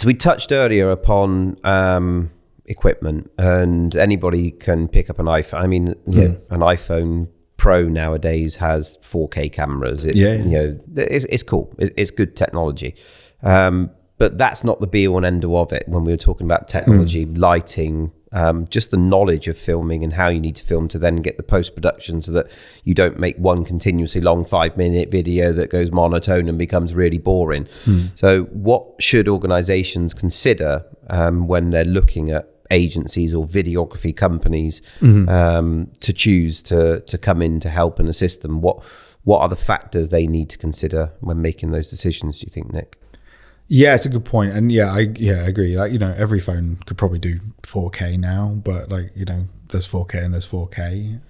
So we touched earlier upon equipment, and anybody can pick up an iPhone. I mean, an iPhone Pro nowadays has 4K cameras. It's cool. It's good technology. But that's not the be all and end all of it when we were talking about technology, lighting, just the knowledge of filming and how you need to film to then get the post-production so that you don't make one continuously long 5-minute video that goes monotone and becomes really boring. So what should organizations consider when they're looking at agencies or videography companies to choose to come in to help and assist them? What are the factors they need to consider when making those decisions, do you think, Nick? Yeah, it's a good point. And I agree. Like, every phone could probably do 4K now, but there's 4K and there's 4K.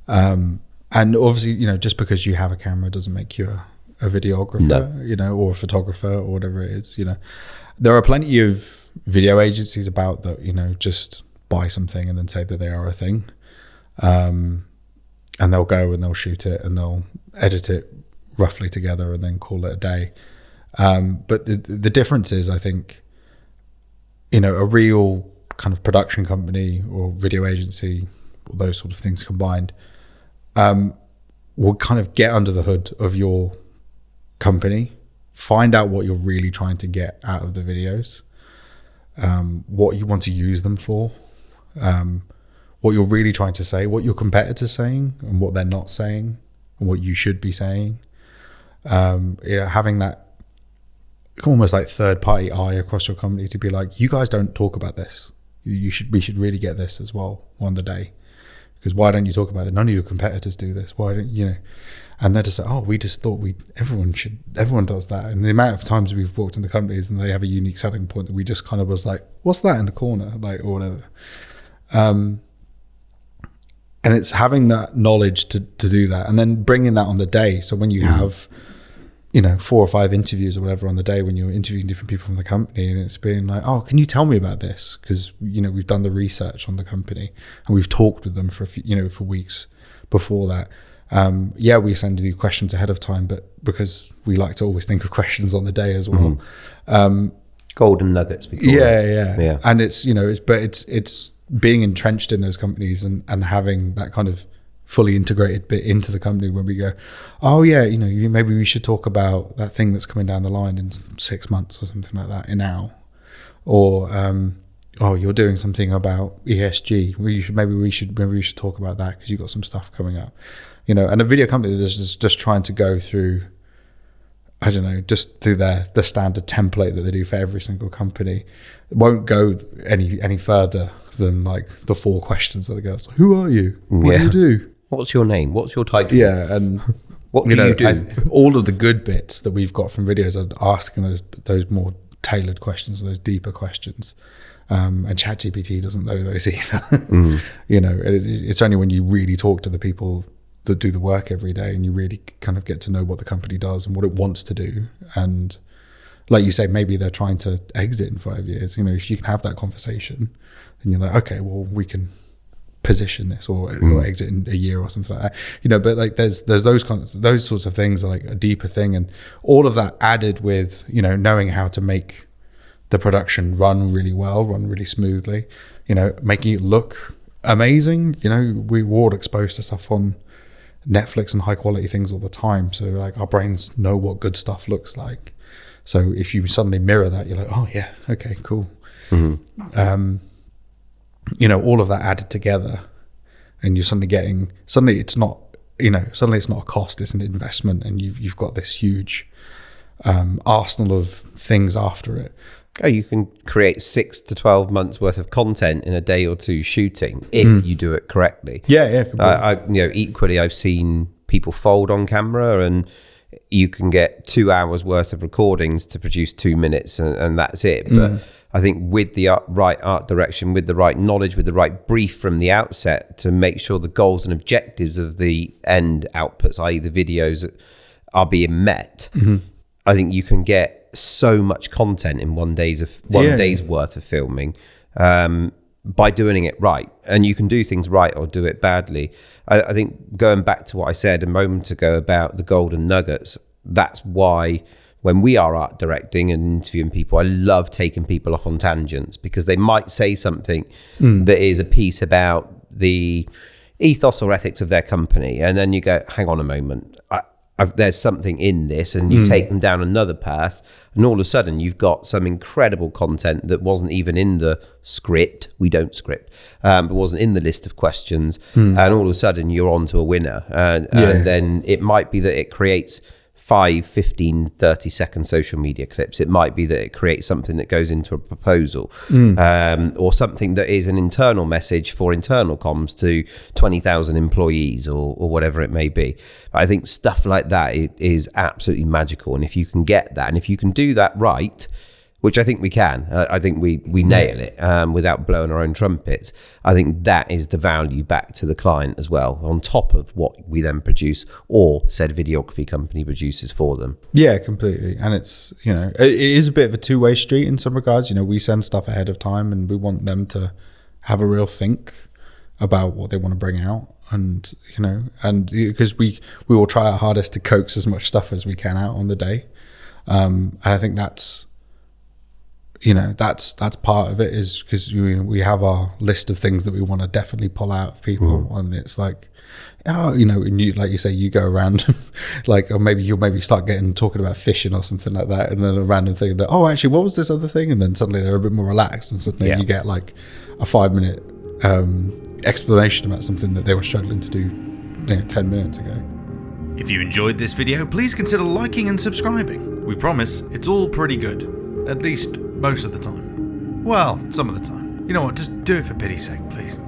And obviously, just because you have a camera doesn't make you a videographer, or a photographer or whatever it is. There are plenty of video agencies about that, just buy something and then say that they are a thing. And they'll go and they'll shoot it and they'll edit it roughly together and then call it a day. But the difference is, I think, a real kind of production company or video agency, or those sort of things combined, will kind of get under the hood of your company, find out what you're really trying to get out of the videos, what you want to use them for, what you're really trying to say, what your competitors saying and what they're not saying and what you should be saying. Having that almost like third-party eye across your company to be like, you guys don't talk about this. We should really get this as well one day. Because why don't you talk about it? None of your competitors do this. Why don't you know? And they're just like, we just thought everyone does that. And the amount of times we've walked into companies and they have a unique selling point that we just kind of was like, what's that in the corner? Like, or whatever. And it's having that knowledge to do that and then bringing that on the day. So when you have 4 or 5 interviews or whatever on the day when you're interviewing different people from the company, and it's being like, can you tell me about this? Because, we've done the research on the company and we've talked with them for for weeks before that. We send you questions ahead of time, but because we like to always think of questions on the day as well. Golden nuggets. Yeah. And it's, it's being entrenched in those companies and having that kind of fully integrated bit into the company when we go, maybe we should talk about that thing that's coming down the line in 6 months or something like that now. Or, you're doing something about ESG. Maybe we should talk about that because you've got some stuff coming up. And a video company that's just trying to go through, just through the standard template that they do for every single company, it won't go any further than like the 4 questions that they go, so who are you? What do you do? What's your name? What's your title? Yeah, and what do you do? All of the good bits that we've got from videos are asking those more tailored questions, those deeper questions. And ChatGPT doesn't know those either. It's only when you really talk to the people that do the work every day and you really kind of get to know what the company does and what it wants to do. And like you say, maybe they're trying to exit in 5 years. If you can have that conversation and you're like, okay, well, we can position this or exit in a year or something like that, but like there's those sorts of things are like a deeper thing, and all of that added with knowing how to make the production run really well, run really smoothly, making it look amazing. We're all exposed to stuff on Netflix and high quality things all the time, so like our brains know what good stuff looks like. So if you suddenly mirror that, you're like, oh yeah, okay, cool. All of that added together, and you're suddenly it's not a cost, it's an investment, and you've got this huge arsenal of things after it. You can create 6 to 12 months worth of content in a day or two shooting if you do it correctly. Equally, I've seen people fold on camera, and you can get 2 hours worth of recordings to produce 2 minutes, and that's it. But I think with the right art direction, with the right knowledge, with the right brief from the outset to make sure the goals and objectives of the end outputs, i.e. the videos, are being met, I think you can get so much content in one day's worth of filming by doing it right. And you can do things right or do it badly. I think going back to what I said a moment ago about the golden nuggets, that's why when we are art directing and interviewing people, I love taking people off on tangents, because they might say something that is a piece about the ethos or ethics of their company, and then you go, hang on a moment, there's something in this, and you take them down another path, and all of a sudden you've got some incredible content that wasn't even in the script. We don't script, but wasn't in the list of questions, and all of a sudden you're on to a winner, and then it might be that it creates 5, 15, 30-second social media clips. It might be that it creates something that goes into a proposal, or something that is an internal message for internal comms to 20,000 employees, or whatever it may be. I think stuff like that is absolutely magical. And if you can get that, and if you can do that right, which I think we can, I think we nail it without blowing our own trumpets, I think that is the value back to the client as well, on top of what we then produce or said videography company produces for them. Yeah, completely. And it's, it is a bit of a two-way street in some regards. We send stuff ahead of time, and we want them to have a real think about what they want to bring out. And, and because we will try our hardest to coax as much stuff as we can out on the day. And I think that's part of it, is because we have our list of things that we want to definitely pull out of people, and it's like, and you, like you say, you go around like, or maybe you'll start talking about fishing or something like that, and then a random thing that, oh, actually, what was this other thing? And then suddenly they're a bit more relaxed, and suddenly you get like a 5-minute explanation about something that they were struggling to do 10 minutes ago. If you enjoyed this video, please consider liking and subscribing. We promise it's all pretty good, at least most of the time. Well, some of the time. You know what, just do it for pity's sake, please.